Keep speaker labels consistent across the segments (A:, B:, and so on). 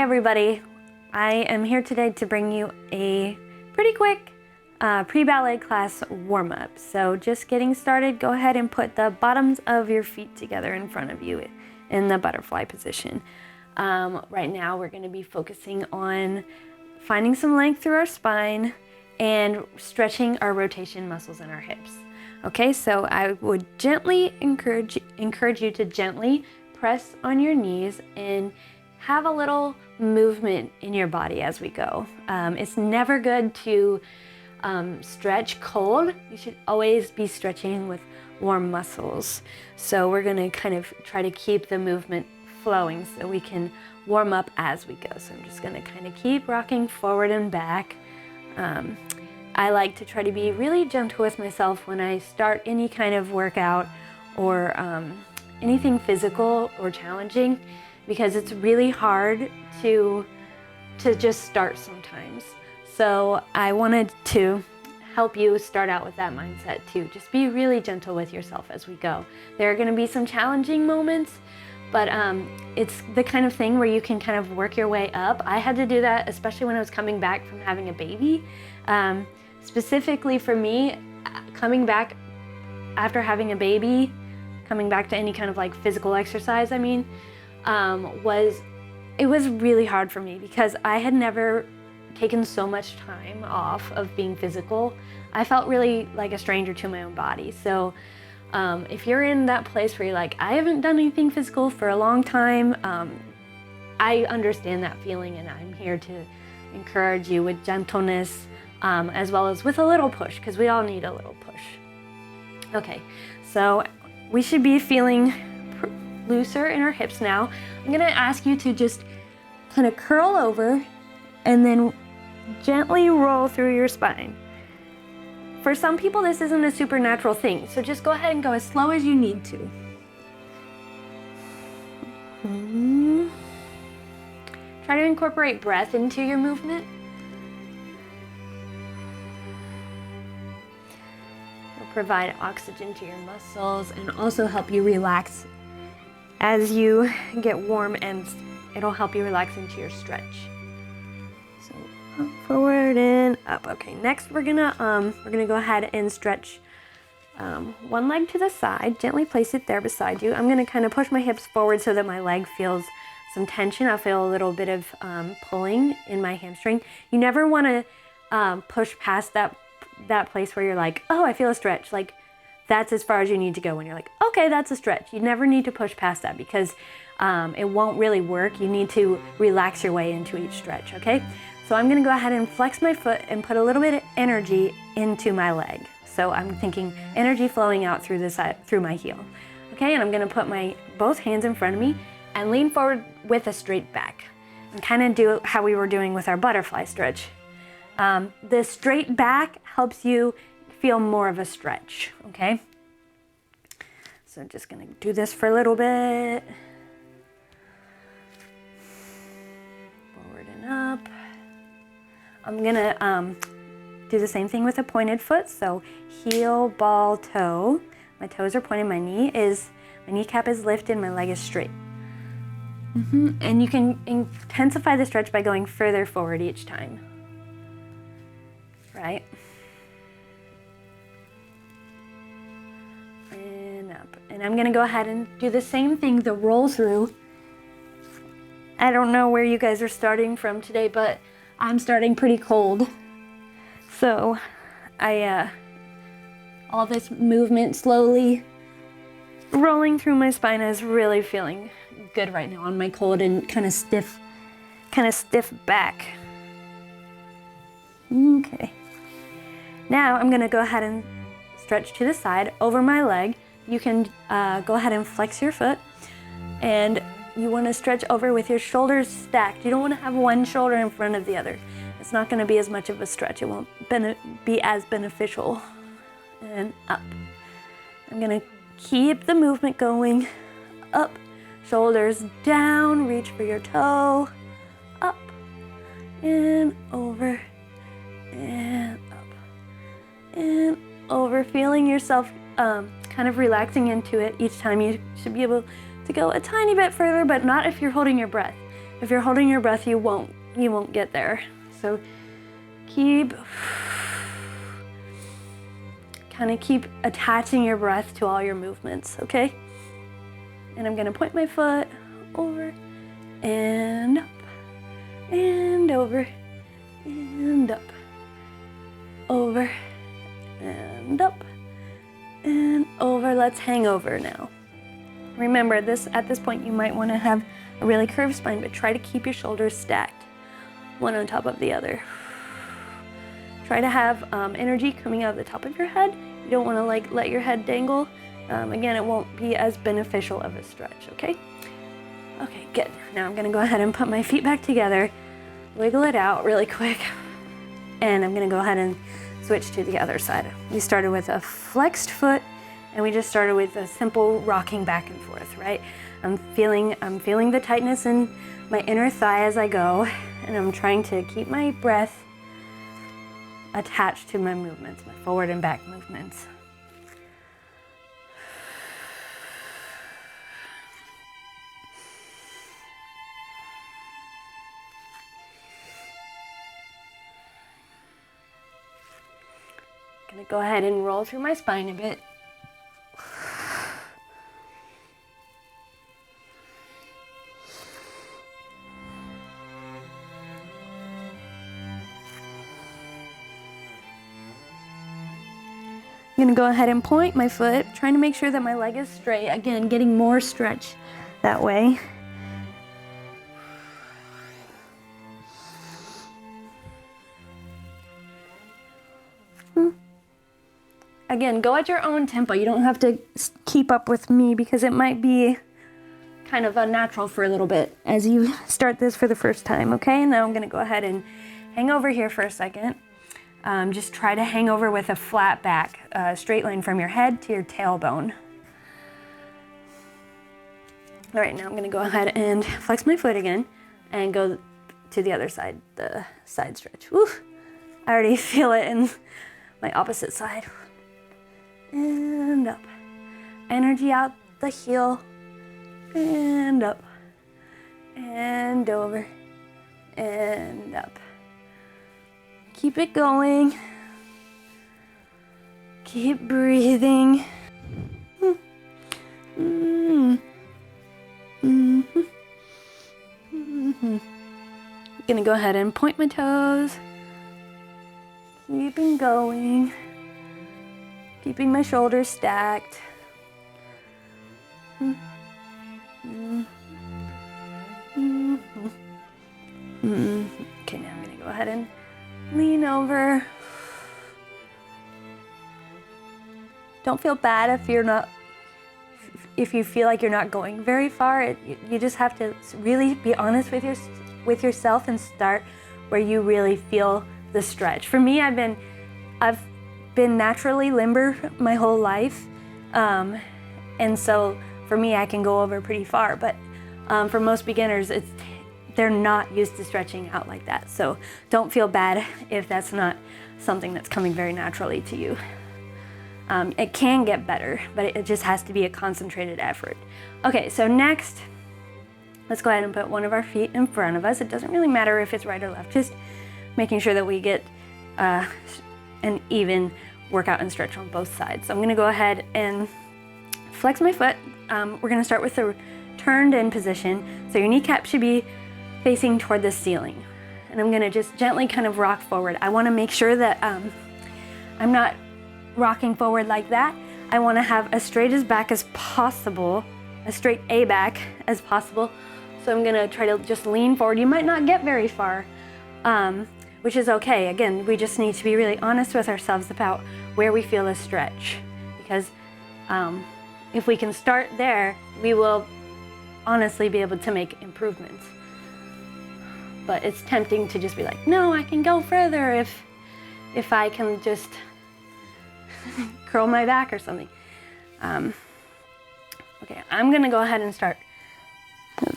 A: everybody, I am here today to bring you a pretty quick pre-ballet class warm-up. So just getting started, go ahead and put the bottoms of your feet together in front of you in the butterfly position. Right now we're going to be focusing on finding some length through our spine and stretching our rotation muscles in our hips. Okay, so I would gently encourage you to gently press on your knees and have a little movement in your body as we go. It's never good to stretch cold. You should always be stretching with warm muscles. So we're going to kind of try to keep the movement flowing so we can warm up as we go. So I'm just going to kind of keep rocking forward and back. I like to try to be really gentle with myself when I start any kind of workout or anything physical or challenging, because it's really hard to just start sometimes. So I wanted to help you start out with that mindset too. Just be really gentle with yourself as we go. There are going to be some challenging moments, but it's the kind of thing where you can kind of work your way up. I had to do that, especially when I was coming back from having a baby. Specifically for me, coming back after having a baby, coming back to any kind of like physical exercise, it was really hard for me because I had never taken so much time off of being physical. I felt really like a stranger to my own body. So if you're in that place where you're like, I haven't done anything physical for a long time, I understand that feeling, and I'm here to encourage you with gentleness, as well as with a little push, because we all need a little push. Okay, so we should be feeling looser in our hips now. I'm gonna ask you to just kind of curl over and then gently roll through your spine. For some people, this isn't a supernatural thing, so just go ahead and go as slow as you need to. Try to incorporate breath into your movement. It'll provide oxygen to your muscles and also help you relax as you get warm, and it'll help you relax into your stretch. So up, forward, and up. Okay, next we're gonna go ahead and stretch one leg to the side. Gently place it there beside you. I'm gonna kind of push my hips forward so that my leg feels some tension. I'll feel a little bit of pulling in my hamstring. You never want to push past that place where you're like, oh, I feel a stretch. Like, that's as far as you need to go when you're like, okay, that's a stretch. You never need to push past that because it won't really work. You need to relax your way into each stretch, okay? So I'm gonna go ahead and flex my foot and put a little bit of energy into my leg. So I'm thinking energy flowing out through the side, through my heel. Okay, and I'm gonna put my both hands in front of me and lean forward with a straight back. And kind of do how we were doing with our butterfly stretch. The straight back helps you feel more of a stretch, okay? So I'm just gonna do this for a little bit. Forward and up. I'm gonna do the same thing with a pointed foot. So heel, ball, toe. My toes are pointed, my kneecap is lifted, my leg is straight. And you can intensify the stretch by going further forward each time, right? And I'm gonna go ahead and do the same thing, the roll through. I don't know where you guys are starting from today, but I'm starting pretty cold. So all this movement slowly rolling through my spine is really feeling good right now on my cold and kind of stiff back. Okay. Now I'm gonna go ahead and stretch to the side over my leg. You can go ahead and flex your foot, and you want to stretch over with your shoulders stacked. You don't want to have one shoulder in front of the other. It's not going to be as much of a stretch. It won't be as beneficial. And up. I'm going to keep the movement going. Up, shoulders down, reach for your toe. Up, and over, and up, and over. Feeling yourself kind of relaxing into it each time. You should be able to go a tiny bit further, but not if you're holding your breath. If you're holding your breath, you won't get there. So keep attaching your breath to all your movements, okay? And I'm gonna point my foot over and up and over and up, over and up and over. Let's hang over now. Remember this, at this point you might want to have a really curved spine, but try to keep your shoulders stacked, one on top of the other. Try to have energy coming out of the top of your head. You don't want to let your head dangle. Again, it won't be as beneficial of a stretch, okay? Okay, good. Now I'm gonna go ahead and put my feet back together, wiggle it out really quick, and I'm gonna go ahead and switch to the other side. We started with a flexed foot, and we just started with a simple rocking back and forth, right? I'm feeling the tightness in my inner thigh as I go, and I'm trying to keep my breath attached to my movements, my forward and back movements. I'm gonna go ahead and roll through my spine a bit. I'm gonna go ahead and point my foot, trying to make sure that my leg is straight. Again, getting more stretch that way. Again, go at your own tempo. You don't have to keep up with me because it might be kind of unnatural for a little bit as you start this for the first time, okay? Now I'm gonna go ahead and hang over here for a second. Just try to hang over with a flat back, straight line from your head to your tailbone. All right, now I'm gonna go ahead and flex my foot again and go to the other side, the side stretch. Woo! I already feel it in my opposite side. And up. Energy out the heel. And up. And over. And up. Keep it going. Keep breathing. Gonna go ahead and point my toes. Keeping going. Keeping my shoulders stacked. Okay, now I'm gonna go ahead and lean over. Don't feel bad if you feel like you're not going very far. You just have to really be honest with yourself and start where you really feel the stretch. For me, I've been naturally limber my whole life, and so for me, I can go over pretty far. But for most beginners, they're not used to stretching out like that. So don't feel bad if that's not something that's coming very naturally to you. It can get better, but it just has to be a concentrated effort. Okay, so next, let's go ahead and put one of our feet in front of us. It doesn't really matter if it's right or left, just making sure that we get an even workout and stretch on both sides. So I'm gonna go ahead and flex my foot. We're gonna start with the turned in position. So your kneecap should be facing toward the ceiling. And I'm gonna just gently kind of rock forward. I wanna make sure that I'm not rocking forward like that. I wanna have as straight as back as possible, as straight A back as possible. So I'm gonna try to just lean forward. You might not get very far, which is okay. Again, we just need to be really honest with ourselves about where we feel a stretch. Because if we can start there, we will honestly be able to make improvements. But it's tempting to just be like, no, I can go further if I can just curl my back or something. Okay, I'm gonna go ahead and start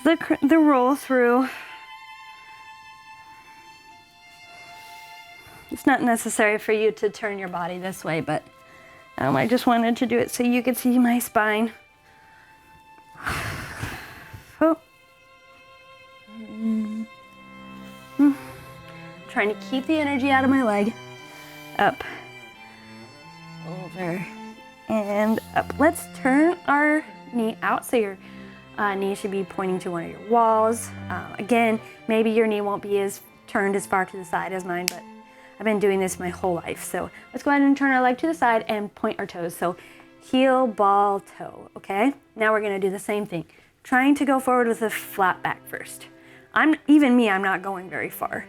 A: the roll through. It's not necessary for you to turn your body this way, but I just wanted to do it so you could see my spine. Oh. trying to keep the energy out of my leg. Up, over, and up. Let's turn our knee out so your knee should be pointing to one of your walls. Again, maybe your knee won't be as turned as far to the side as mine, but I've been doing this my whole life. So let's go ahead and turn our leg to the side and point our toes. So heel, ball, toe, okay? Now we're gonna do the same thing. Trying to go forward with a flat back first. Even me, I'm not going very far.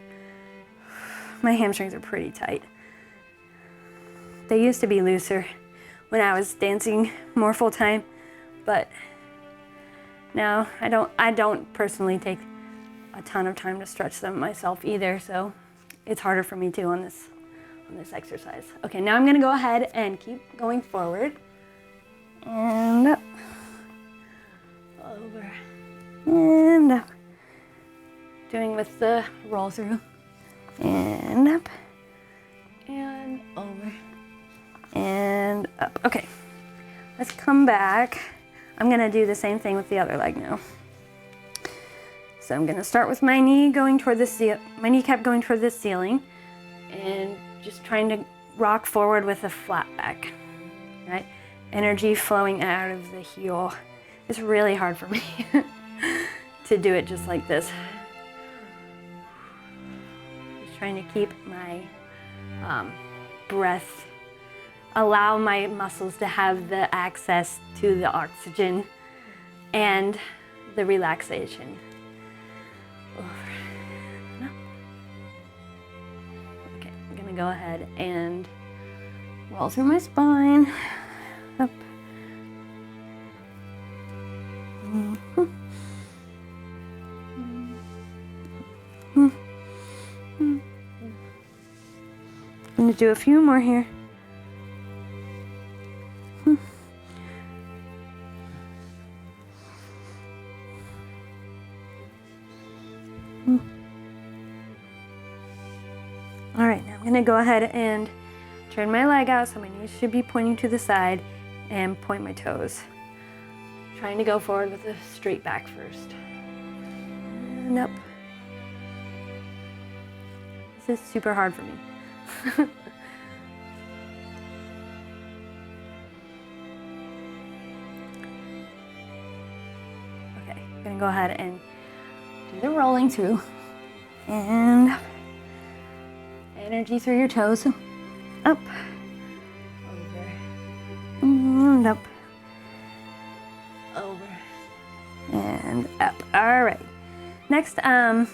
A: My hamstrings are pretty tight. They used to be looser when I was dancing more full time, but now I don't personally take a ton of time to stretch them myself either, so it's harder for me too on this exercise. Okay, now I'm gonna go ahead and keep going forward and up, over, and up. Doing with the roll through, and up, and over, and up. Okay, let's come back. I'm gonna do the same thing with the other leg now. So I'm gonna start with my knee going toward my kneecap going toward the ceiling, and just trying to rock forward with a flat back, right? Energy flowing out of the heel. It's really hard for me to do it just like this. Just trying to keep my breath, allow my muscles to have the access to the oxygen and the relaxation. Over and up. Okay, I'm gonna go ahead and roll through my spine, up. I'm gonna do a few more here. All right, now I'm gonna go ahead and turn my leg out so my knees should be pointing to the side and point my toes. Trying to go forward with a straight back first. And up. This is super hard for me. Okay, I'm gonna go ahead and do the rolling through. And up. Energy through your toes. Up. Over. And up. Over. And up. All right. Next, I'm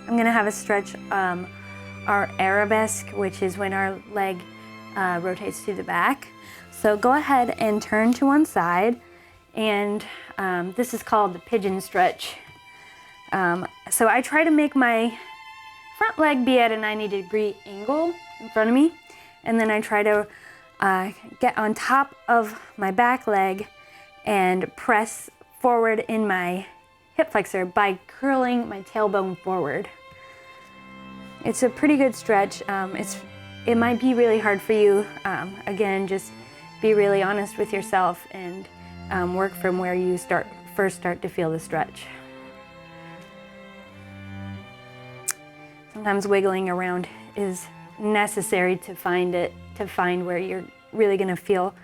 A: gonna have a stretch our arabesque, which is when our leg rotates to the back. So go ahead and turn to one side, and this is called the pigeon stretch. So I try to make my front leg be at a 90-degree angle in front of me, and then I try to get on top of my back leg and press forward in my hip flexor by curling my tailbone forward. It's a pretty good stretch. It might be really hard for you. Again, just be really honest with yourself and work from where you first start to feel the stretch. Sometimes wiggling around is necessary to find where you're really gonna feel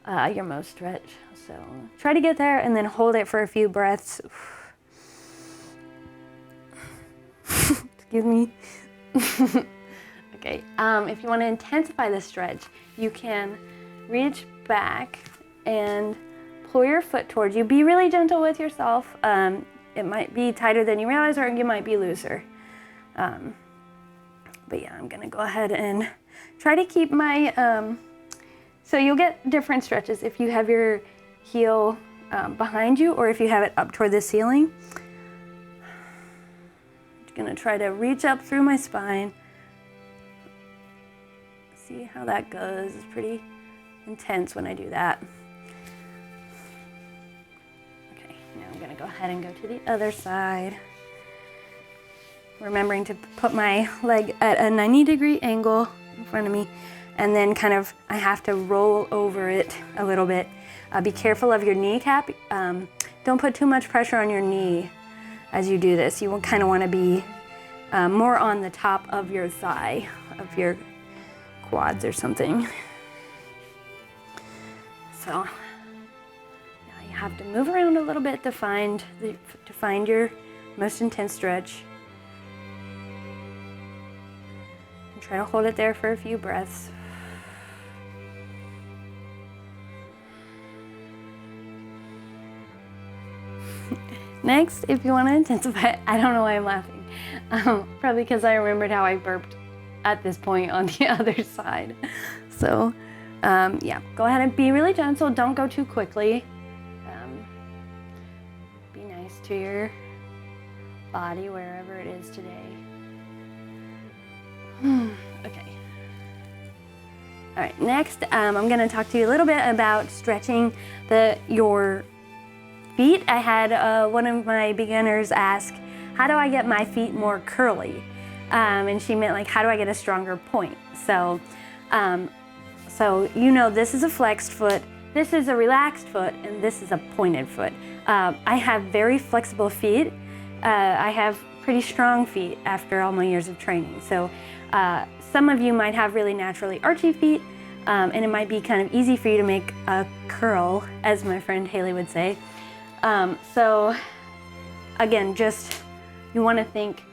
A: your most stretch. So try to get there and then hold it for a few breaths. Excuse me. Okay, if you want to intensify the stretch, you can reach back and pull your foot towards you. Be really gentle with yourself. It might be tighter than you realize, or you might be looser. But yeah, I'm gonna go ahead and try to keep my, so you'll get different stretches if you have your heel behind you or if you have it up toward the ceiling. Gonna try to reach up through my spine. See how that goes. It's pretty intense when I do that. Okay, now I'm gonna go ahead and go to the other side. Remembering to put my leg at a 90-degree angle in front of me, and then I have to roll over it a little bit. Be careful of your kneecap. Don't put too much pressure on your knee as you do this. You kind of want to be more on the top of your thigh, of your quads or something. So now you have to move around a little bit to find your most intense stretch. And try to hold it there for a few breaths. Next, if you want to intensify, I don't know why I'm laughing. Probably because I remembered how I burped at this point on the other side. So, yeah, go ahead and be really gentle. Don't go too quickly. Be nice to your body wherever it is today. Okay. All right, next, I'm going to talk to you a little bit about stretching your feet. I had one of my beginners ask, how do I get my feet more curly? And she meant like, how do I get a stronger point? So, this is a flexed foot, this is a relaxed foot, and this is a pointed foot. I have very flexible feet. I have pretty strong feet after all my years of training. So some of you might have really naturally archy feet, and it might be kind of easy for you to make a curl, as my friend Haley would say. So again, you want to think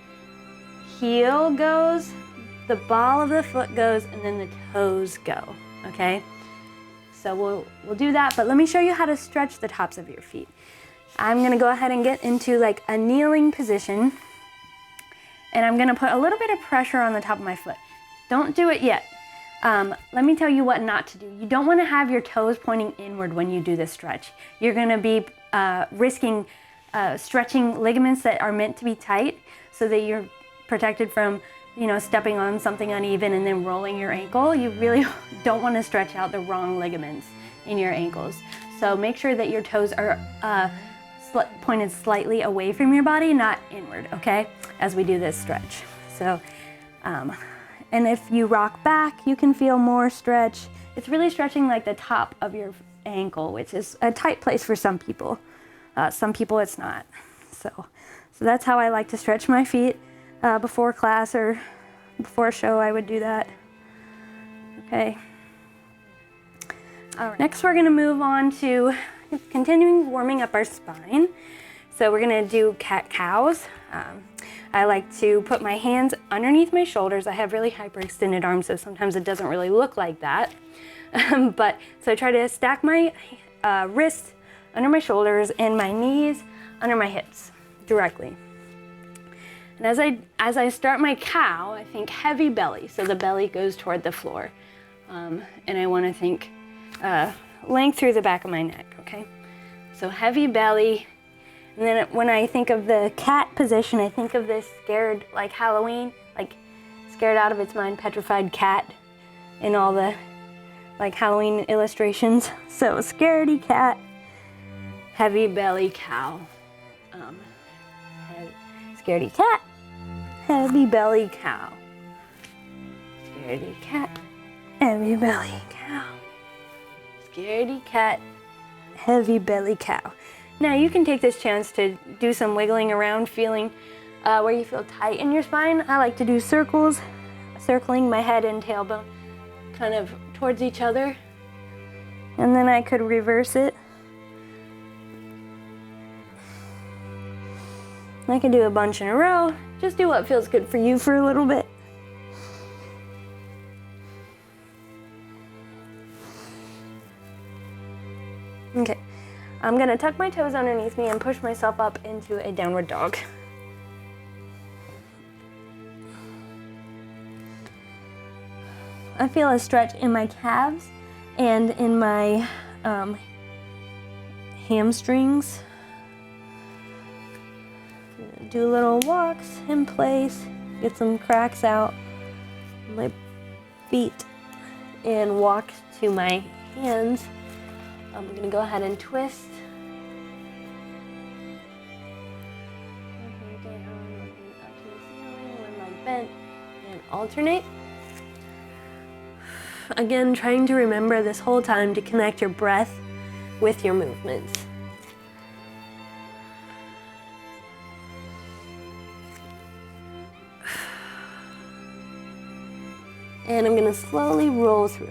A: heel goes, the ball of the foot goes, and then the toes go, okay? So we'll do that, but let me show you how to stretch the tops of your feet. I'm gonna go ahead and get into like a kneeling position, and I'm gonna put a little bit of pressure on the top of my foot. Don't do it yet. Let me tell you what not to do. You don't wanna have your toes pointing inward when you do this stretch. You're gonna be risking stretching ligaments that are meant to be tight so that you're protected from, stepping on something uneven and then rolling your ankle. You really don't want to stretch out the wrong ligaments in your ankles. So make sure that your toes are pointed slightly away from your body, not inward, okay? As we do this stretch. So, and if you rock back, you can feel more stretch. It's really stretching like the top of your ankle, which is a tight place for some people. Some people it's not. So that's how I like to stretch my feet. Before class or before a show, I would do that. Okay. All right. Next, we're gonna move on to continuing warming up our spine. So we're gonna do cat-cows. I like to put my hands underneath my shoulders. I have really hyperextended arms, so sometimes it doesn't really look like that. So I try to stack my wrists under my shoulders and my knees under my hips directly. And as I start my cow, I think heavy belly, so the belly goes toward the floor. And I want to think length through the back of my neck, okay? So heavy belly, and then when I think of the cat position, I think of this scared, like Halloween, like scared out of its mind, petrified cat in all the like Halloween illustrations. So scaredy cat, heavy belly cow, scaredy cat, heavy belly cow, scaredy cat, heavy belly cow, scaredy cat, heavy belly cow. Now you can take this chance to do some wiggling around, feeling where you feel tight in your spine. I like to do circles, circling my head and tailbone kind of towards each other. And then I could reverse it. I can do a bunch in a row. Just do what feels good for you for a little bit. Okay, I'm gonna tuck my toes underneath me and push myself up into a downward dog. I feel a stretch in my calves and in my hamstrings. Do little walks in place, get some cracks out my feet, and walk to my hands. I'm gonna go ahead and twist. Looking down, looking up to the ceiling, one leg bent, and alternate. Again, trying to remember this whole time to connect your breath with your movements.
B: And I'm gonna slowly roll through.